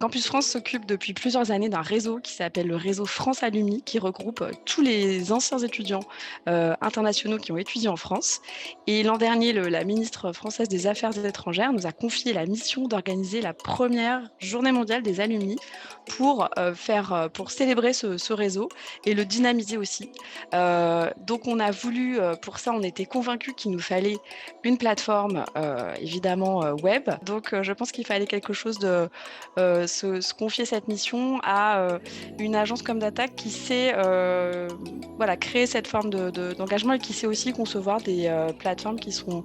Campus France s'occupe depuis plusieurs années d'un réseau qui s'appelle le réseau France Alumni, qui regroupe tous les anciens étudiants internationaux qui ont étudié en France. Et l'an dernier, la ministre française des Affaires étrangères nous a confié la mission d'organiser la première journée mondiale des alumni pour célébrer ce réseau et le dynamiser aussi. Donc on a voulu, pour ça, on était convaincus qu'il nous fallait une plateforme évidemment web. Donc je pense qu'il fallait quelque chose se confier cette mission à une agence comme Datac qui sait créer cette forme d'engagement et qui sait aussi concevoir des plateformes qui sont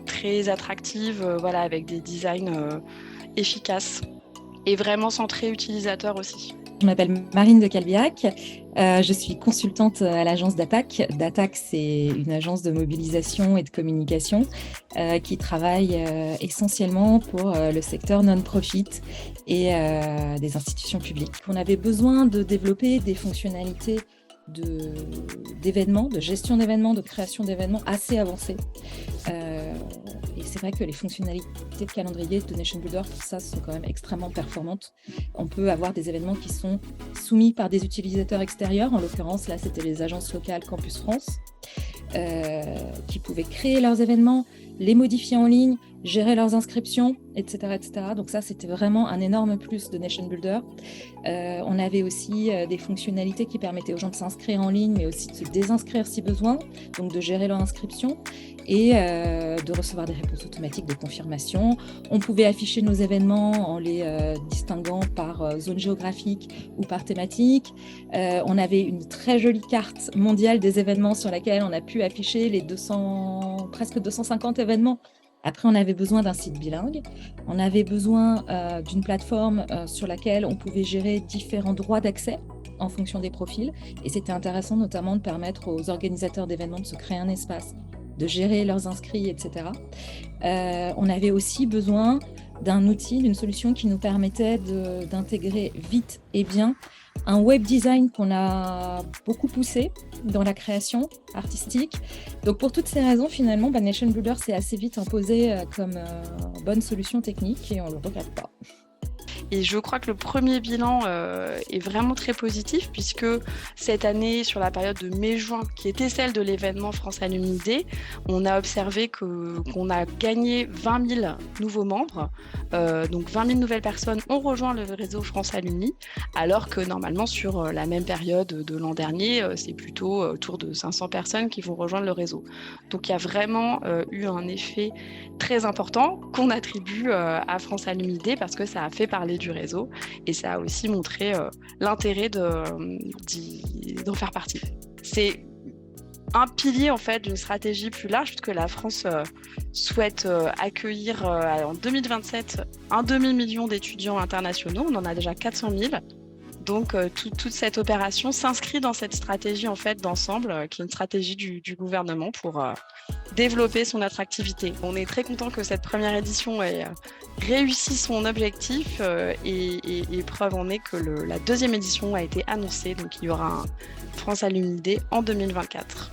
très attractives, avec des designs efficaces et vraiment centrés utilisateurs aussi. Je m'appelle Marine de Calbiac, je suis consultante à l'agence Datac. Datac, c'est une agence de mobilisation et de communication qui travaille essentiellement pour le secteur non-profit et des institutions publiques. On avait besoin de développer des fonctionnalités d'événements, de gestion d'événements, de création d'événements assez avancées. Et c'est vrai que les fonctionnalités de calendrier de Nation Builder, pour ça, sont quand même extrêmement performantes. On peut avoir des événements qui sont soumis par des utilisateurs extérieurs. En l'occurrence, là, c'était les agences locales Campus France, qui pouvaient créer leurs événements, les modifier en ligne, gérer leurs inscriptions, etc., etc. Donc ça, c'était vraiment un énorme plus de Nation Builder. On avait aussi des fonctionnalités qui permettaient aux gens de s'inscrire en ligne, mais aussi de se désinscrire si besoin, donc de gérer leur inscription et de recevoir des réponses automatiques de confirmation. On pouvait afficher nos événements en les distinguant par zone géographique ou par thématique. On avait une très jolie carte mondiale des événements sur laquelle on a pu afficher les presque 250 événements. Après, on avait besoin d'un site bilingue. On avait besoin d'une plateforme sur laquelle on pouvait gérer différents droits d'accès en fonction des profils. Et c'était intéressant notamment de permettre aux organisateurs d'événements de se créer un espace, de gérer leurs inscrits, etc. On avait aussi besoin d'un outil, d'une solution qui nous permettait d'intégrer vite et bien un web design qu'on a beaucoup poussé dans la création artistique. Donc pour toutes ces raisons, finalement, Nation Builder s'est assez vite imposé comme bonne solution technique et on ne le regrette pas. Et je crois que le premier bilan est vraiment très positif puisque cette année, sur la période de mai-juin, qui était celle de l'événement France Alumni Day, on a observé qu'on a gagné 20 000 nouveaux membres. Donc 20 000 nouvelles personnes ont rejoint le réseau France Alumni, alors que normalement sur la même période de l'an dernier, c'est plutôt autour de 500 personnes qui vont rejoindre le réseau. Donc il y a vraiment eu un effet très important qu'on attribue à France Alumni Day parce que ça a fait parler du réseau et ça a aussi montré l'intérêt d'en faire partie. C'est un pilier en fait d'une stratégie plus large puisque la France souhaite accueillir en 2027 un demi-million d'étudiants internationaux. On en a déjà 400 000. Donc toute cette opération s'inscrit dans cette stratégie en fait d'ensemble qui est une stratégie du gouvernement pour développer son attractivité. On est très content que cette première édition ait réussi son objectif et preuve en est que la deuxième édition a été annoncée. Donc il y aura un France Alumni Day en 2024.